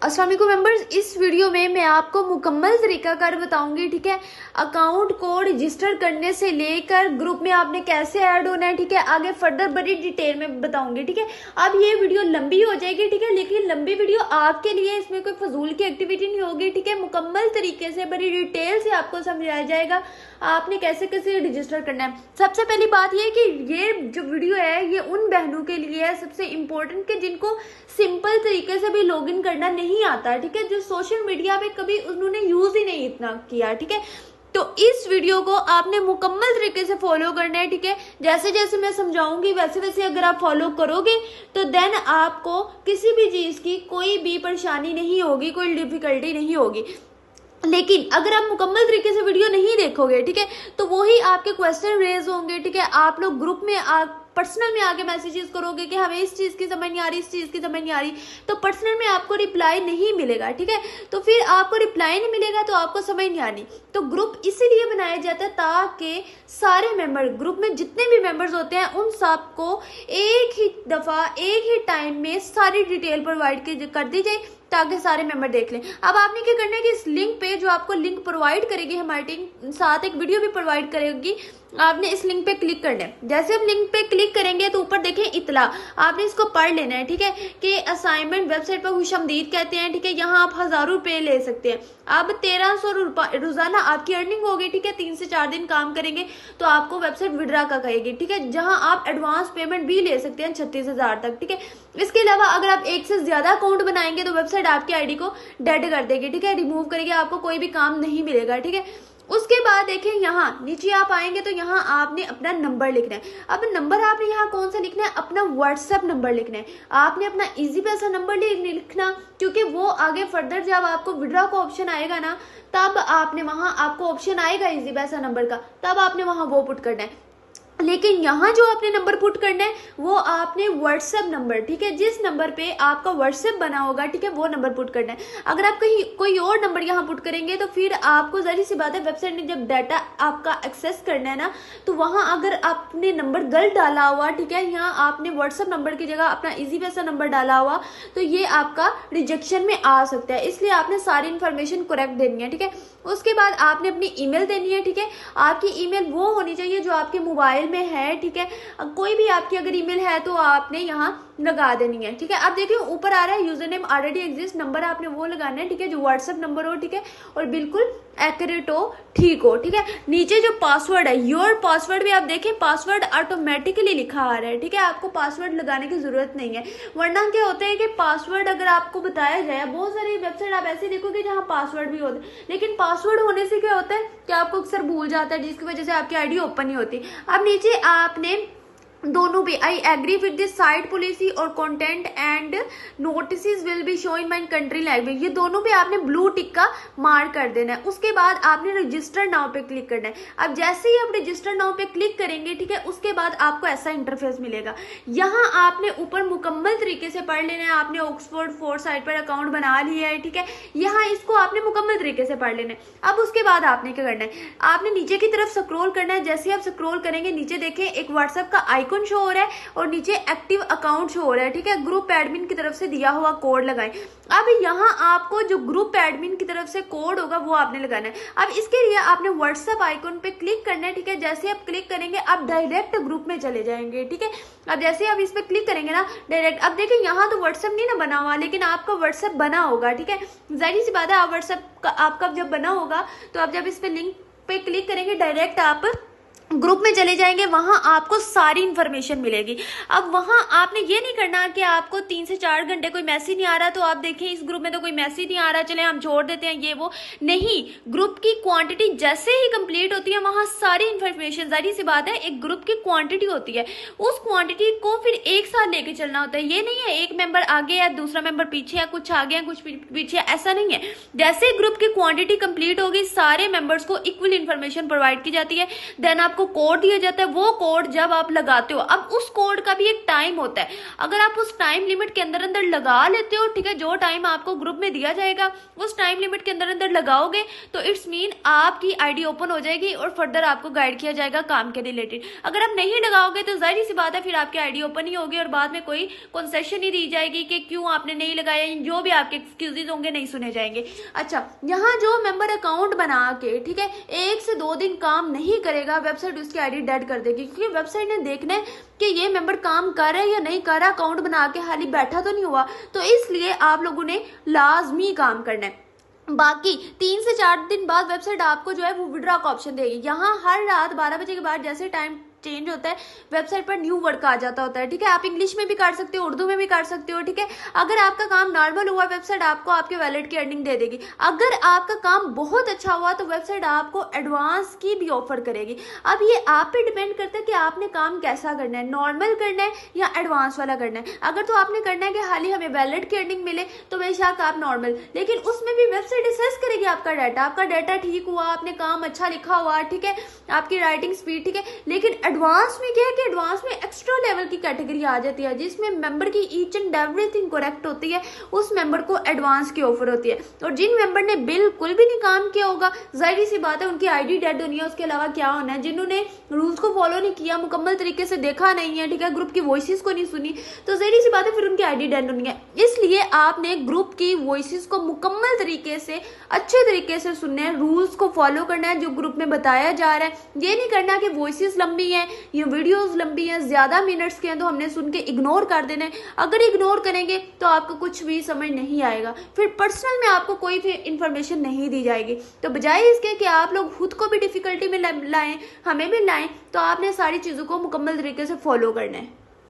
अस्सलाम वालेकुम मेंबर्स, इस वीडियो में मैं आपको मुकम्मल तरीकाकार बताऊंगी। ठीक है, अकाउंट को रजिस्टर करने से लेकर ग्रुप में आपने कैसे ऐड होना है। ठीक है, आगे फर्दर बड़ी डिटेल में बताऊंगी। ठीक है, अब ये वीडियो लंबी हो जाएगी। ठीक है, लेकिन लंबी वीडियो आपके लिए, इसमें कोई फजूल की एक्टिविटी नहीं होगी। ठीक है, मुकम्मल तरीके से बड़ी डिटेल से आपको समझाया जाएगा आपने कैसे कैसे रजिस्टर करना है। सबसे पहली बात यह कि ये जो वीडियो है ये उन बहनों के लिए है सबसे इम्पोर्टेंट कि जिनको सिंपल तरीके से भी लॉगिन करना नहीं आता। ठीक है, जो सोशल मीडिया पे कभी उन्होंने यूज ही नहीं इतना किया। ठीक है, तो इस वीडियो को आपने मुकम्मल तरीके से फॉलो करना है। ठीक है, जैसे जैसे मैं समझाऊंगी वैसे वैसे अगर आप फॉलो करोगे तो देन आपको किसी भी चीज की कोई भी परेशानी नहीं होगी, कोई डिफिकल्टी नहीं होगी। लेकिन अगर आप मुकम्मल तरीके से वीडियो नहीं देखोगे, ठीक है, तो वही आपके क्वेश्चन रेज होंगे। ठीक है, आप लोग ग्रुप में पर्सनल में आके मैसेजेस करोगे कि हमें इस चीज की समझ नहीं आ रही, इस चीज की समझ नहीं आ रही, तो पर्सनल में आपको रिप्लाई नहीं मिलेगा। ठीक है, तो फिर आपको रिप्लाई नहीं मिलेगा तो आपको समझ नहीं आनी। तो ग्रुप इसीलिए बनाया जाता है ताकि सारे मेंबर, ग्रुप में जितने भी मेंबर्स होते हैं उन सबको एक ही दफा एक ही टाइम में सारी डिटेल प्रोवाइड कर दी जाए ताकि सारे मेंबर देख लें। अब आपने क्या करना है कि इस लिंक पे, जो आपको लिंक प्रोवाइड करेगी हमारी टीम, साथ एक वीडियो भी प्रोवाइड करेगी, आपने इस लिंक पे क्लिक करना है। जैसे हम लिंक पे क्लिक करेंगे तो ऊपर देखें इतला, आपने इसको पढ़ लेना है। ठीक है, कि असाइनमेंट वेबसाइट पर खुशआमदीद कहते हैं। ठीक है, यहाँ आप 1000 रुपये ले सकते हैं। अब 1300 रोजाना आपकी अर्निंग होगी। ठीक है, 3 से 4 दिन काम करेंगे तो आपको वेबसाइट विड्रा का कहेगी। ठीक है, जहां आप एडवांस पेमेंट भी ले सकते हैं 36,000 तक। ठीक है, इसके अलावा अगर आप एक से ज्यादा अकाउंट बनाएंगे तो वेबसाइट आपकी आईडी को डेड कर देगी। ठीक है, रिमूव करेगी, आपको कोई भी काम नहीं मिलेगा। ठीक है, उसके बाद देखें यहाँ नीचे आप आएंगे तो यहाँ आपने अपना नंबर लिखना है। अब नंबर आपने यहाँ कौन सा लिखना है? अपना व्हाट्सएप नंबर लिखना है। आपने अपना इजी पैसा नंबर लिखना, क्योंकि वो आगे फर्दर जब आपको विड्रॉ का ऑप्शन आएगा ना, तब आपने वहां आपको ऑप्शन आएगा इजी पैसा नंबर का, तब आपने वहां वो पुट करना है। लेकिन यहाँ जो आपने नंबर पुट करना है वो आपने व्हाट्सएप नंबर, ठीक है, जिस नंबर पे आपका व्हाट्सएप बना होगा, ठीक है, वो नंबर पुट करना है। अगर आप कहीं कोई और नंबर यहाँ पुट करेंगे तो फिर आपको जाहिर सी बात है वेबसाइट में जब डाटा आपका एक्सेस करना है ना, तो वहां अगर आपने नंबर गलत डाला हुआ, ठीक है, यहाँ आपने व्हाट्सएप नंबर की जगह अपना इजी पैसा नंबर डाला हुआ, तो ये आपका रिजेक्शन में आ सकता है। इसलिए आपने सारी इन्फॉर्मेशन करेक्ट देनी है। ठीक है, उसके बाद आपने अपनी ईमेल देनी है। ठीक है, आपकी ईमेल वो होनी चाहिए जो आपके मोबाइल में है। ठीक है, कोई भी आपकी अगर ईमेल है तो आपने यहाँ लगा देनी है। ठीक है, अब देखिए ऊपर आ रहा है user name already exist, number आपने वो लगाना है। ठीक है, जो व्हाट्सएप नंबर हो, ठीक है, और बिल्कुल एक्यूरेट हो, ठीक हो। ठीक है, नीचे जो पासवर्ड है, योर पासवर्ड भी आप देखें पासवर्ड ऑटोमेटिकली लिखा आ रहा है। ठीक है, आपको पासवर्ड लगाने की जरूरत नहीं है, वरना क्या होता है कि पासवर्ड अगर आपको बताया जाए, बहुत सारी वेबसाइट आप ऐसे देखोगे जहाँ पासवर्ड भी होता है, लेकिन पासवर्ड होने से क्या होता है कि आपको अक्सर भूल जाता है, जिसकी वजह से आपकी आईडी ओपन नहीं होती। अब नीचे आपने दोनों भी I agree with this site policy और content and notices will be show in my country language, ये दोनों पे आपने ब्लू टिक का मार्क कर देना है। उसके बाद आपने रजिस्टर नाउ पे क्लिक करना है। अब जैसे ही आप रजिस्टर नाउ पे क्लिक करेंगे, ठीक है, उसके बाद आपको ऐसा इंटरफेस मिलेगा। यहाँ आपने ऊपर मुकम्मल तरीके से पढ़ लेना है। आपने ऑक्सफोर्ड साइट पर अकाउंट बना लिया है। ठीक है, यहाँ इसको आपने मुकम्मल तरीके से पढ़ लेना है। अब उसके बाद आपने क्या करना है, आपने नीचे की तरफ स्क्रॉल करना है। जैसे आप स्क्रॉल करेंगे नीचे देखें एक व्हाट्सएप का आइकन शो हो रहा है और नीचे एक्टिव अकाउंट शो हो रहा है। ठीक है, ग्रुप एडमिन की तरफ से दिया हुआ कोड लगाएं। अब यहाँ आपको जो ग्रुप एडमिन की तरफ से कोड होगा वो आपने लगाना है। अब इसके लिए आपने व्हाट्सएप आइकन पे क्लिक करना है। ठीक है, जैसे आप क्लिक करेंगे आप डायरेक्ट ग्रुप में चले जाएंगे। ठीक है, अब जैसे आप इस पे क्लिक करेंगे ना डायरेक्ट, अब देखिए यहाँ तो व्हाट्सएप नहीं ना बना हुआ, लेकिन आपका व्हाट्सएप बना होगा। ठीक है, जाहिर सी बात है आप व्हाट्सएप आपका जब बना होगा तो आप जब इस पे लिंक पे क्लिक करेंगे डायरेक्ट आप ग्रुप में चले जाएंगे, वहां आपको सारी इंफॉर्मेशन मिलेगी। अब वहां आपने ये नहीं करना कि आपको 3 से 4 घंटे कोई मैसेज नहीं आ रहा तो आप देखें इस ग्रुप में तो कोई मैसेज नहीं आ रहा, चले हम छोड़ देते हैं, ये वो नहीं। ग्रुप की क्वांटिटी जैसे ही कंप्लीट होती है वहां सारी इंफॉर्मेशन, जाहिर सी बात है एक ग्रुप की क्वांटिटी होती है, उस क्वांटिटी को फिर एक साथ लेके चलना होता है। ये नहीं है एक मेंबर आगे है दूसरा मेंबर पीछे है, कुछ आगे है कुछ पीछे, ऐसा नहीं है। जैसे ग्रुप की क्वांटिटी कंप्लीट होगी सारे मेंबर्स को इक्वल इंफॉर्मेशन प्रोवाइड की जाती है। देन आपको आपको कोड दिया जाता है, वो कोड जब आप लगाते हो, अब उस कोड का भी एक टाइम होता है, अगर आप उस टाइम लिमिट के अंदर अंदर लगा लेते हो, ठीक है, जो टाइम आपको ग्रुप में दिया जाएगा उस टाइम लिमिट के अंदर अंदर लगाओगे तो इट्स मीन आपकी आईडी ओपन हो जाएगी और फर्दर आपको गाइड किया जाएगा काम के रिलेटेड। अगर आप नहीं लगाओगे तो जाहिर सी बात है फिर आपकी आईडी ओपन ही होगी और बाद में कोई कंसेशन ही दी जाएगी कि क्यों आपने नहीं लगाया, जो भी आपके एक्सक्यूजेज होंगे नहीं सुने जाएंगे। अच्छा, यहाँ जो मेंबर अकाउंट बना के, ठीक है, 1 से 2 दिन काम नहीं करेगा, वेबसाइट उसकी आईडी डेड कर देगी, क्योंकि वेबसाइट ने देखना है कि ये मेंबर काम कर रहा है या नहीं कर रहा, अकाउंट बना के खाली बैठा तो नहीं हुआ। तो इसलिए आप लोगों ने लाजमी काम करना है। बाकी 3 से 4 दिन बाद वेबसाइट आपको जो है वो विड्रॉ का ऑप्शन देगी। यहाँ हर रात 12 बजे के बाद जैसे टाइम चेंज होता है वेबसाइट पर न्यू वर्ड आ जाता होता है, ठीक है। आप इंग्लिश में भी कर सकते हो, उर्दू में भी कर सकते हो, ठीक है। अगर आपका काम नॉर्मल हुआ वेबसाइट आपको आपके वैलेट की अर्निंग दे देगी। अगर आपका काम बहुत अच्छा हुआ तो वेबसाइट आपको एडवांस की भी ऑफर करेगी। अब ये आप पे डिपेंड करता है कि आपने काम कैसा करना है, नॉर्मल करना है या एडवांस वाला करना है। अगर तो आपने करना है कि खाली हमें वैलेट की अर्निंग मिले तो बेशक आप नॉर्मल, लेकिन उसमें भी वेबसाइट असेस करेगी आपका डाटा ठीक हुआ, आपने काम अच्छा लिखा हुआ, ठीक है, आपकी राइटिंग स्पीड ठीक है। लेकिन एडवांस में क्या है कि एडवांस में एक्स्ट्रा लेवल की कैटेगरी आ जाती है जिसमें मेंबर की ईच एंड एवरीथिंग करेक्ट होती है, उस मेंबर को एडवांस की ऑफर होती है। और जिन मेंबर ने बिल्कुल भी नहीं काम किया होगा जाहिर सी बात है उनकी आईडी डेड होनी है, उसके अलावा क्या होना है, जिन्होंने रूल्स को फॉलो नहीं किया, मुकम्मल तरीके से देखा नहीं है, ठीक है, ग्रुप की वॉइसेस को नहीं सुनी, तो जाहिर सी बात है फिर उनकी आईडी डेड होनी है। इसलिए आपने ग्रुप की वॉइसेस को मुकम्मल तरीके से अच्छे तरीके से सुनना है, रूल्स को फॉलो करना है जो ग्रुप में बताया जा रहा है। ये नहीं करना कि वॉइसेस लंबी हैं, ये वीडियोस लंबी हैं, ज्यादा मिनट्स के हैं तो हमने सुन के इग्नोर कर देना है। अगर इग्नोर करेंगे तो आपको कुछ भी समझ नहीं आएगा, फिर पर्सनल में आपको कोई भी इंफॉर्मेशन नहीं दी जाएगी। तो बजाय इसके कि आप लोग खुद को भी डिफिकल्टी में लाएं, हमें भी लाएं, तो आपने सारी चीजों को मुकम्मल तरीके से फॉलो करना है।